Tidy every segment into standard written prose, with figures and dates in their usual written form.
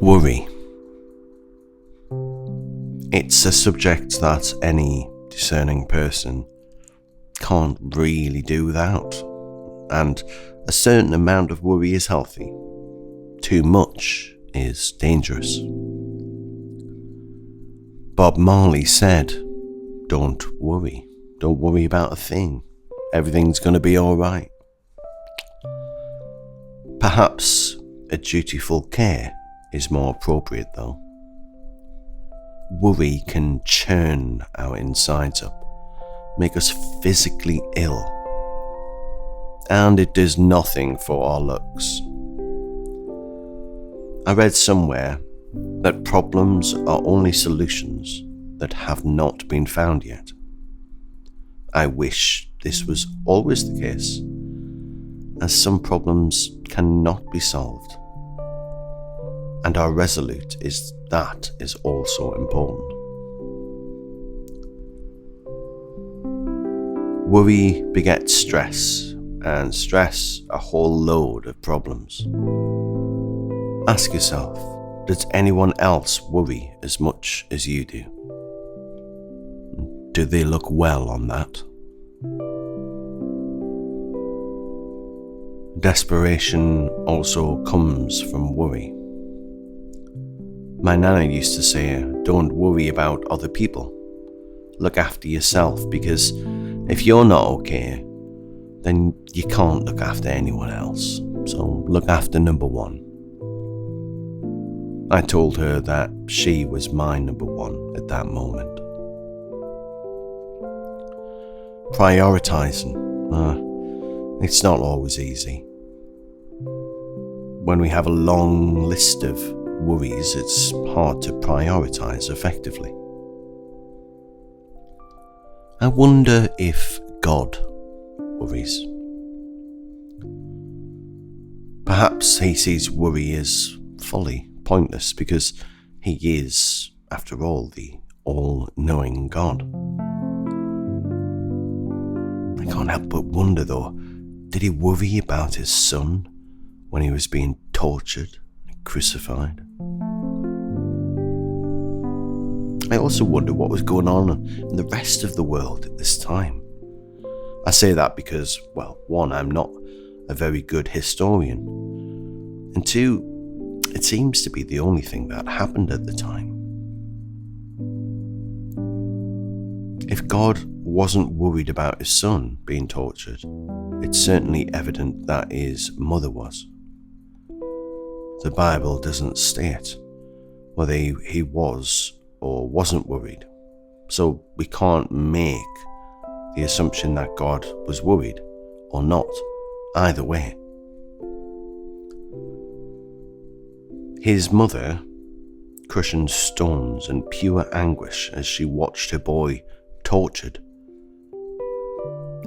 Worry. It's a subject that any discerning person can't really do without, and a certain amount of worry is healthy. Too much is dangerous. Bob Marley said, "Don't worry. Don't worry about a thing. Everything's going to be alright." Perhaps a dutiful care is more appropriate though. Worry can churn our insides up, make us physically ill, and it does nothing for our looks. I read somewhere that problems are only solutions that have not been found yet. I wish this was always the case, as some problems cannot be solved, and our resolute is that is also important. Worry begets stress, and stress a whole load of problems. Ask yourself, does anyone else worry as much as you do? Do they look well on that? Desperation also comes from worry. My nana used to say, "Don't worry about other people. Look after yourself, because if you're not okay, then you can't look after anyone else. So look after number one." I told her that she was my number one at that moment. Prioritizing. It's not always easy. When we have a long list of worries, it's hard to prioritize effectively. I wonder if God worries. Perhaps he sees worry as fully pointless because he is, after all, the all-knowing God. I can't help but wonder though, did he worry about his son when he was being tortured and crucified? I also wonder what was going on in the rest of the world at this time. I say that because, well, one, I'm not a very good historian, and two, it seems to be the only thing that happened at the time. If God wasn't worried about his son being tortured, it's certainly evident that his mother was. The Bible doesn't state whether he was or wasn't worried, so we can't make the assumption that God was worried or not, either way. His mother, crushing stones in pure anguish as she watched her boy tortured,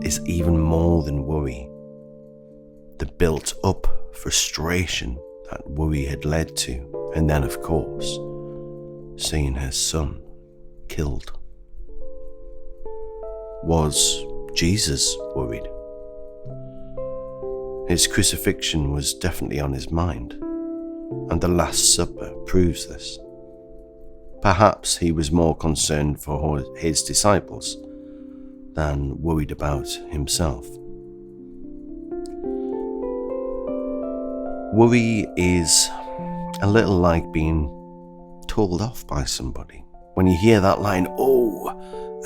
is even more than worry. The built-up frustration that worry had led to, and then, of course, seeing her son killed. Was Jesus worried? His crucifixion was definitely on his mind, and the Last Supper proves this. Perhaps he was more concerned for his disciples than worried about himself. Worry is a little like being told off by somebody. When you hear that line, "Oh,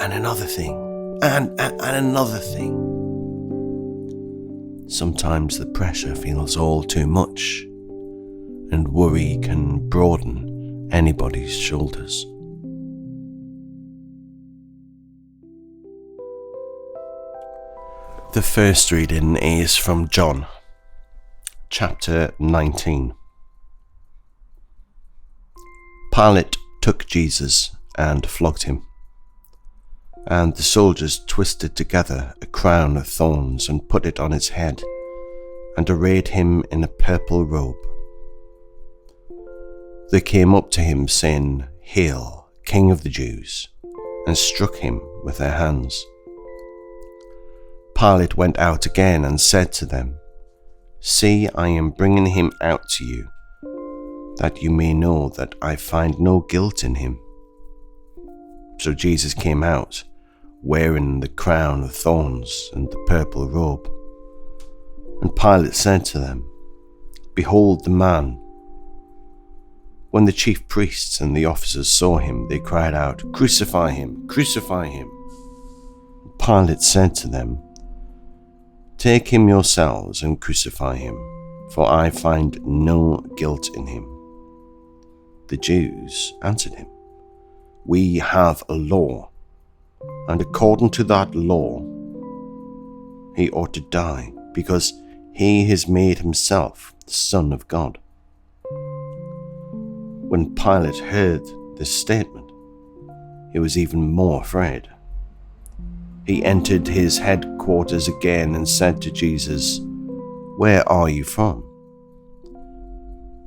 and another thing, and another thing." Sometimes the pressure feels all too much, and worry can broaden anybody's shoulders. The first reading is from John, chapter 19. Pilate took Jesus and flogged him, and the soldiers twisted together a crown of thorns and put it on his head, and arrayed him in a purple robe. They came up to him, saying, "Hail, King of the Jews," and struck him with their hands. Pilate went out again and said to them, "See, I am bringing him out to you, that you may know that I find no guilt in him." So Jesus came out, wearing the crown of thorns and the purple robe. And Pilate said to them, "Behold the man." When the chief priests and the officers saw him, they cried out, "Crucify him! Crucify him!" Pilate said to them, "Take him yourselves and crucify him, for I find no guilt in him." The Jews answered him, "We have a law, and according to that law, he ought to die, because he has made himself the Son of God." When Pilate heard this statement, he was even more afraid. He entered his headquarters again and said to Jesus, "Where are you from?"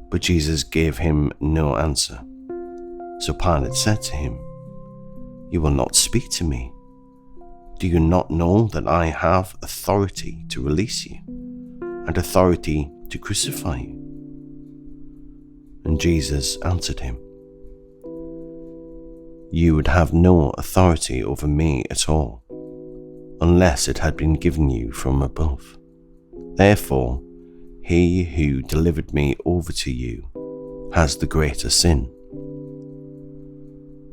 But Jesus gave him no answer. So Pilate said to him, "You will not speak to me? Do you not know that I have authority to release you and authority to crucify you?" And Jesus answered him, "You would have no authority over me at all, unless it had been given you from above. Therefore, he who delivered me over to you has the greater sin."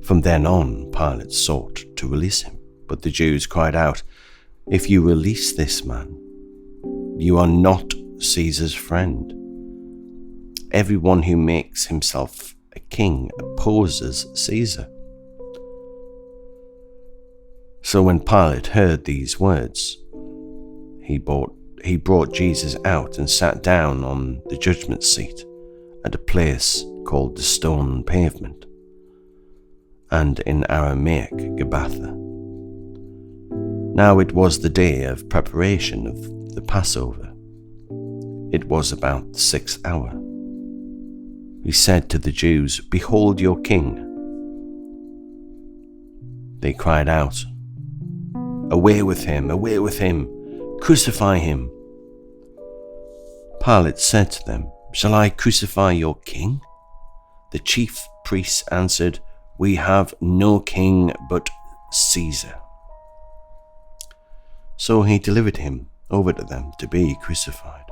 From then on, Pilate sought to release him, but the Jews cried out, "If you release this man, you are not Caesar's friend. Everyone who makes himself a king opposes Caesar." So when Pilate heard these words, he brought Jesus out and sat down on the judgment seat at a place called the Stone Pavement, and in Aramaic Gabbatha. Now it was the day of preparation of the Passover. It was about the 6th hour. He said to the Jews, "Behold your king." They cried out, "Away with him! Away with him! Crucify him!" Pilate said to them, "Shall I crucify your king?" The chief priests answered, "We have no king but Caesar." So he delivered him over to them to be crucified.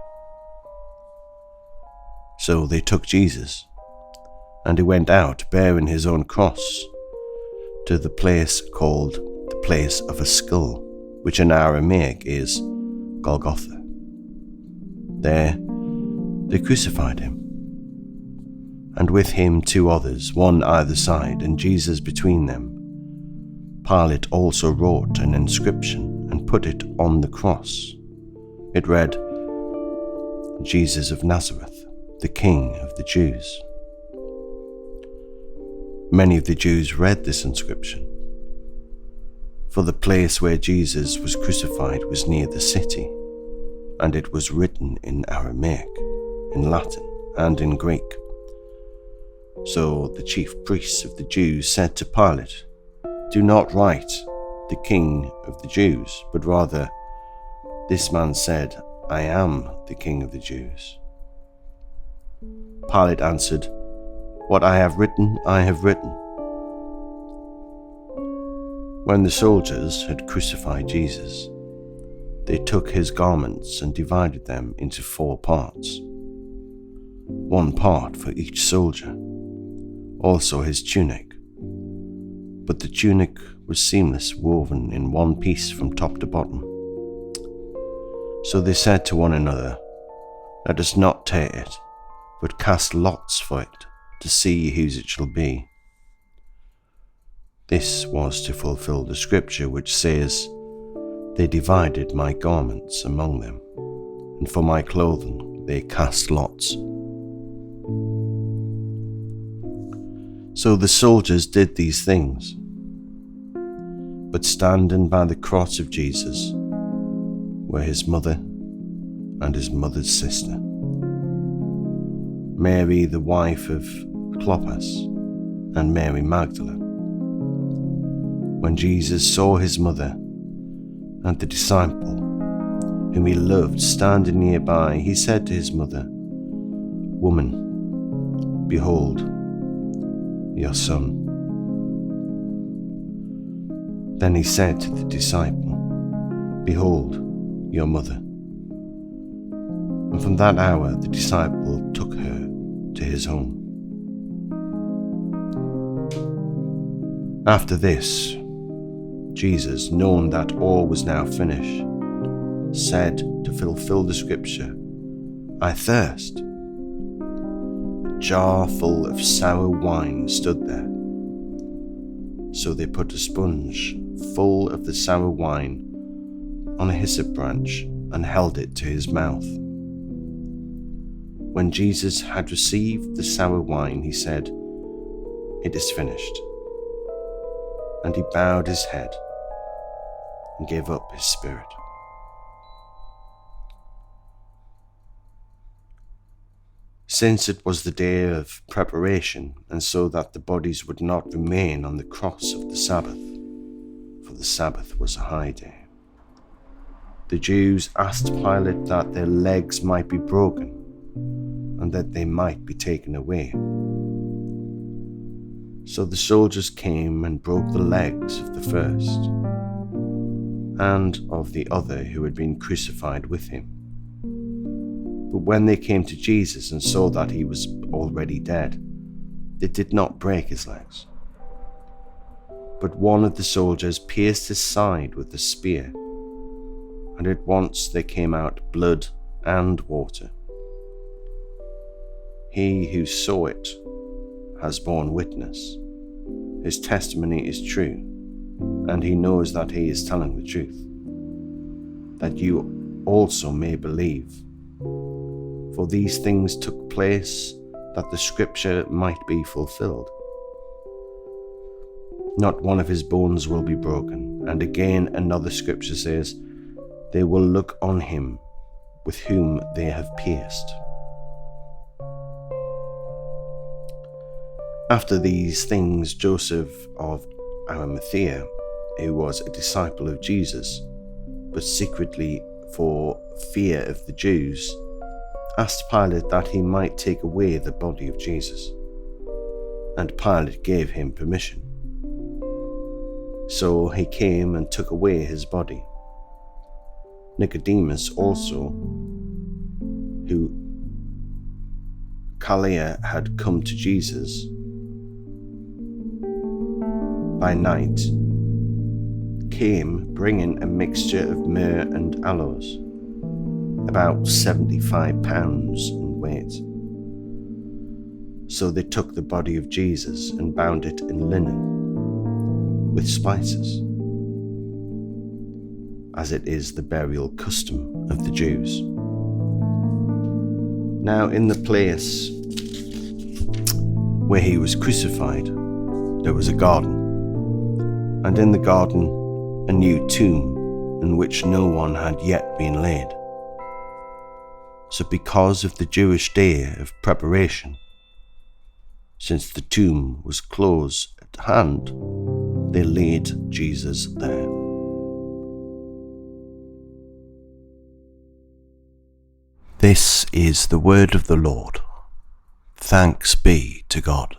So they took Jesus, and he went out bearing his own cross to the place called the Place of a Skull, which in Aramaic is Golgotha. There they crucified him, and with him 2 others, one either side, and Jesus between them. Pilate also wrote an inscription and put it on the cross. It read, "Jesus of Nazareth, the King of the Jews." Many of the Jews read this inscription, for the place where Jesus was crucified was near the city, and it was written in Aramaic, in Latin, and in Greek. So the chief priests of the Jews said to Pilate, "Do not write the King of the Jews, but rather, this man said, 'I am the King of the Jews.'" Pilate answered, "What I have written, I have written." When the soldiers had crucified Jesus, they took his garments and divided them into 4 parts, 1 part for each soldier, also his tunic. But the tunic was seamless, woven in one piece from top to bottom. So they said to one another, "Let us not tear it, but cast lots for it, to see whose it shall be." This was to fulfill the scripture which says, "They divided my garments among them, and for my clothing they cast lots." So the soldiers did these things. But standing by the cross of Jesus were his mother and his mother's sister, Mary the wife of Clopas, and Mary Magdalene. When Jesus saw his mother and the disciple whom he loved standing nearby, he said to his mother, "Woman, Behold, your son. Then he said to the disciple, Behold, your mother. And from that hour the disciple took her to his home. After this, Jesus, knowing that all was now finished, said to fulfill the scripture, I thirst. A jar full of sour wine stood there. So they put a sponge full of the sour wine on a hyssop branch and held it to his mouth. When Jesus had received the sour wine, he said, It is finished. And he bowed his head and gave up his spirit. Since it was the day of preparation, and so that the bodies would not remain on the cross of the Sabbath, for the Sabbath was a high day, the Jews asked Pilate that their legs might be broken, and that they might be taken away. So the soldiers came and broke the legs of the first, and of the other who had been crucified with him. But when they came to Jesus and saw that he was already dead, they did not break his legs. But one of the soldiers pierced his side with a spear, and at once there came out blood and water. He who saw it has borne witness. His testimony is true, and he knows that he is telling the truth, that you also may believe. For these things took place that the scripture might be fulfilled. Not one of his bones will be broken. And again another scripture says, They will look on him with whom they have pierced. After these things, Joseph of Arimathea, who was a disciple of Jesus, but secretly for fear of the Jews, asked Pilate that he might take away the body of Jesus. And Pilate gave him permission. So he came and took away his body. Nicodemus also, who Galilee had come to Jesus by night, came bringing a mixture of myrrh and aloes, about 75 pounds in weight. So they took the body of Jesus and bound it in linen with spices, as it is the burial custom of the Jews. Now in the place where he was crucified, there was a garden, and in the garden a new tomb in which no one had yet been laid. So because of the Jewish day of preparation, since the tomb was close at hand, they laid Jesus there. This is the word of the Lord. Thanks be to God.